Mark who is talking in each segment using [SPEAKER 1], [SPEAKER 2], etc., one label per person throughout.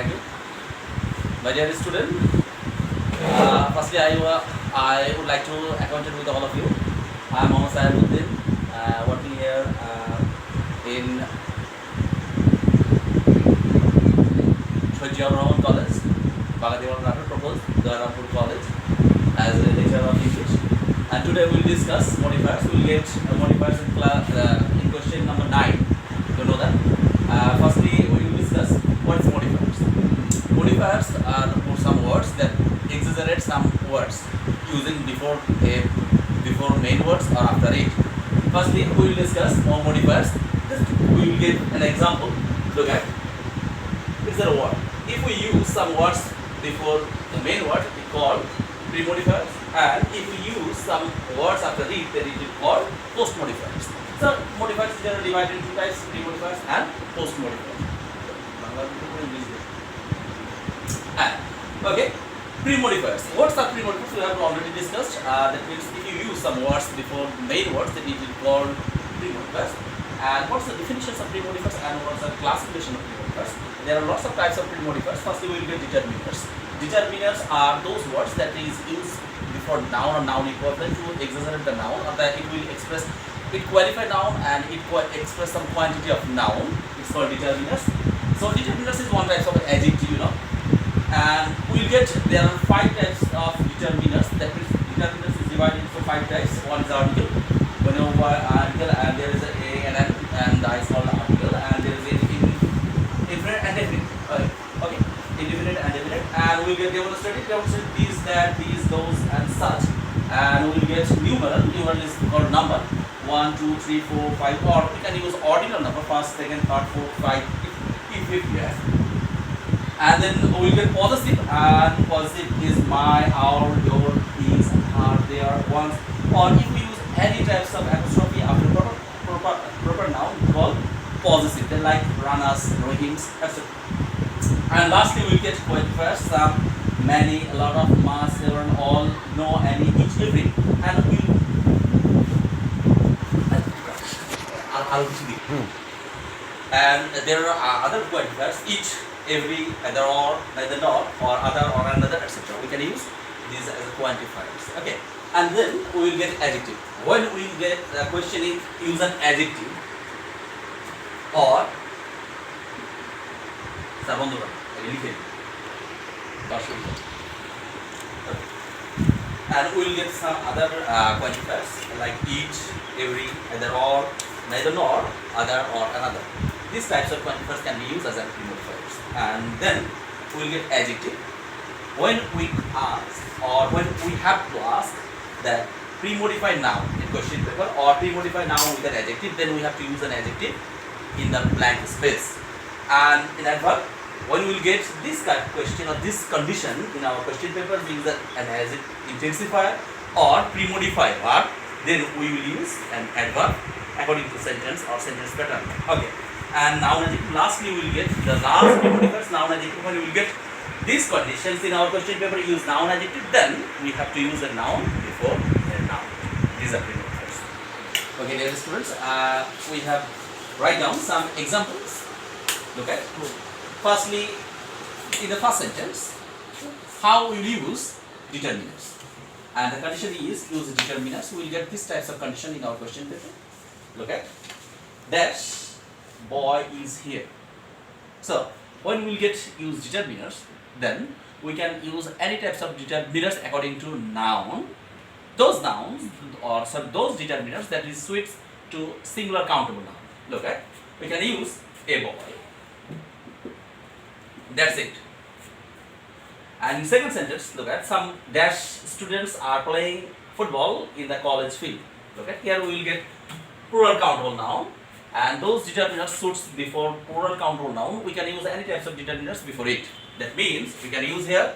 [SPEAKER 1] Thank you. My dear student, firstly I would like to acquaint with all of you. I am Mohammad Sahibuddin, working here in Shahjiar Rahman College, Bagadewan Rathod proposed, Garampur College, as a lecturer of English. And today we will discuss modifiers. We will get modifiers in class in question number 9. You know that. Firstly, we will discuss what is modifiers. Modifiers are some words that exaggerate some words using before main words or after it. Firstly, we will discuss more modifiers. We will give an example. Look at. Is there a word? If we use some words before the main word, we call pre-modifiers, and if we use some words after it, then it is called post-modifiers. So modifiers are generally divided into two types: pre-modifiers and post-modifiers. Okay, pre-modifiers. Words are pre-modifiers we have already discussed. That means if you use some words before main words, then it is called pre-modifiers. And what's the definitions of pre-modifiers and what's the classification of pre-modifiers? There are lots of types of pre-modifiers. Firstly, we will get determiners. Determiners are those words that is used before noun or noun equivalent to exaggerate the noun, or that it will express, it qualify noun and it express some quantity of noun. It's called determiners. So determiners is one type of adjective, you know. And we will get, there are 5 types of determiners. That means determiners is divided into 5 types. One is article. Whenever article, and there is a and an, and I is called article, and there is a infinite and definite. Okay, indefinite and definite. And we will get demonstrated these, that, these, those, and such. And we will get numeral. Numeral is called number. 1, 2, 3, 4, 5. Or we can use ordinal number: first, second, third, fourth, 5. If you have. And then we will get possessive, and possessive is my, our, your, his, her, their, one's. Or if we use any types of apostrophe after proper noun, called possessive. They like ranas, rohings, etc. And lastly, we will get qualifiers: some, many, a lot of, much, several, all, no, any, each, every. And we and there are other qualifiers: each, every, either or, neither nor, or other or another, etc. We can use these as quantifiers. Okay, and then we will get adjective. When we will get a question in use an adjective or and we will get some other quantifiers like each, every, either or, neither nor, other or another. These types of quantifiers can be used as pre-modifiers. And then we will get adjective. When we ask, or when we have to ask that pre-modified noun in question paper or pre-modified noun with an adjective, then we have to use an adjective in the blank space. And in adverb, when we will get this kind of question or this condition in our question paper, we use an adjective intensifier or pre-modified verb, then we will use an adverb according to sentence or sentence pattern. Okay. And noun adjective. Lastly, we will get the last pre-modifiers, noun adjective. When we will get these conditions in our question paper, use noun adjective, then we have to use a noun before a noun. These are pre-modifiers. Okay, dear students, we have write down some examples. Look at. Firstly, in the first sentence, how we will use determiners. And the condition is use determiners. We will get these types of condition in our question paper. Look at. Dash boy is here. So when we get use determiners, then we can use any types of determiners according to noun. Those nouns or those determiners that is suits to singular countable noun. Look at, we can use a boy. That's it. And in second sentence, look at, some dash students are playing football in the college field. Look at, here we will get plural countable noun. And those determiners suits before plural countable noun. We can use any types of determiners before it. That means we can use here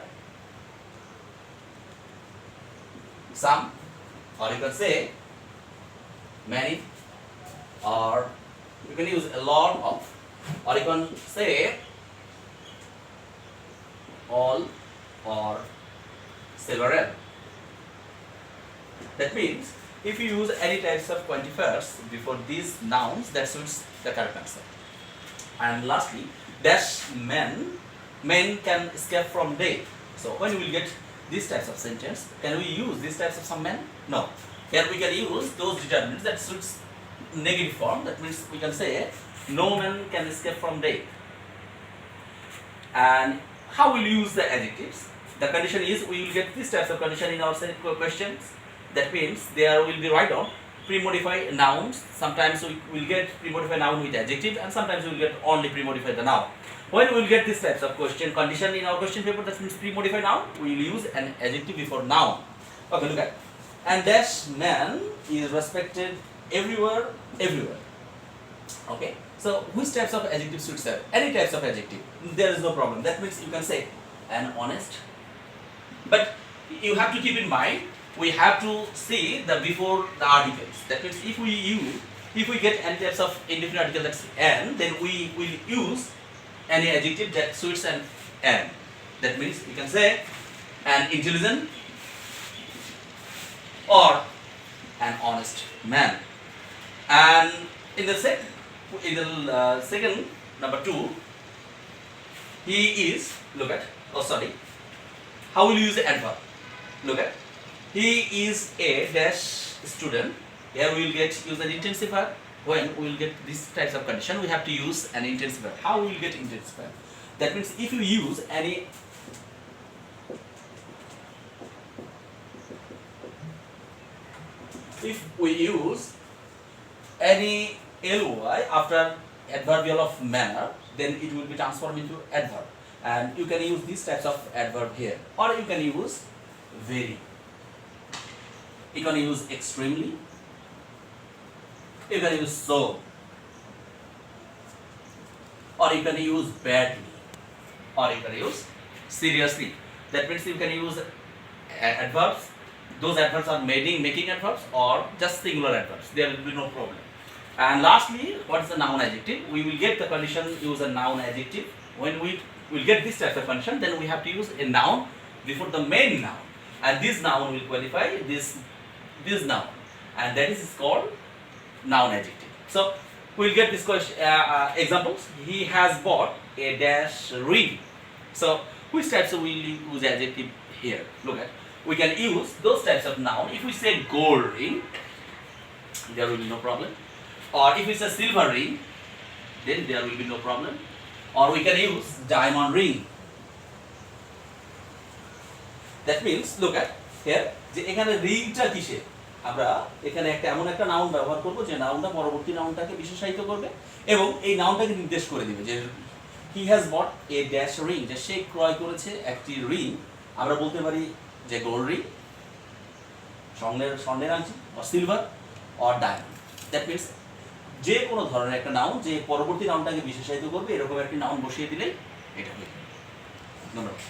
[SPEAKER 1] some, or you can say many, or you can use a lot of, or you can say all or several. That means if you use any types of quantifiers before these nouns, that suits the correct answer. And lastly, dash men men can escape from death. So when we will get these types of sentence, can we use these types of some men? No. Here we can use those determinants that suits negative form. That means we can say no man can escape from death. And how will you use the adjectives? The condition is we will get these types of condition in our questions. That means there will be write down pre-modify nouns. Sometimes we will get pre-modify noun with adjective, and sometimes we will get only pre-modify the noun. When we will get these types of condition in our question paper, that means pre-modify noun, we will use an adjective before noun. Okay, look at. And dash man is respected everywhere. Okay, so which types of adjective suits there? Any types of adjective, there is no problem. That means you can say an honest, but you have to keep in mind we have to see the before the articles. That means if we get any types of indefinite article that's an, then we will use any adjective that suits an. That means we can say an intelligent or an honest man. And in the second number 2, he is, look at, how will you use the adverb? Look at, he is a dash student. Here we will use an intensifier. When we will get these types of condition, we have to use an intensifier. How we will get intensifier? That means if you use any ly after adverbial of manner, then it will be transformed into adverb. And you can use these types of adverb here, or you can use very. You can use extremely. You can use so, or you can use badly, or you can use seriously. That means you can use adverbs. Those adverbs are making adverbs or just singular adverbs. There will be no problem. And lastly, what is the noun adjective? We will get the condition, use a noun adjective. When we will get this type of condition, then we have to use a noun before the main noun, and this noun will qualify this noun, and that is called noun adjective. So we will get this question examples. He has bought a dash ring. So which types will we use adjective here? Look at, we can use those types of noun. If we say gold ring, there will be no problem. Or if we say silver ring, then there will be no problem. Or we can use diamond ring. That means, look at here, যে এখানে রিংটা কিসে, আমরা এখানে এমন একটা noun ব্যবহার করব যে নাউনটা পরবর্তী নাউনটাকে বিশেষায়িত করবে এবং এই নাউনটাকে নির্দেশ করে দিবে যে he has bought a dash ring, যে সে ক্রয় করেছে একটি রিং। আমরা বলতে পারি যে গোল্ড রিং, স্বর্ণের আংটি, or silver or diamond. That means যে কোনো ধরনের একটা নাউন যে পরবর্তী নাউনটাকে বিশেষায়িত করবে, এরকম একটি নাউন বসিয়ে দিলেই এটা হয়ে যাবে। ধন্যবাদ।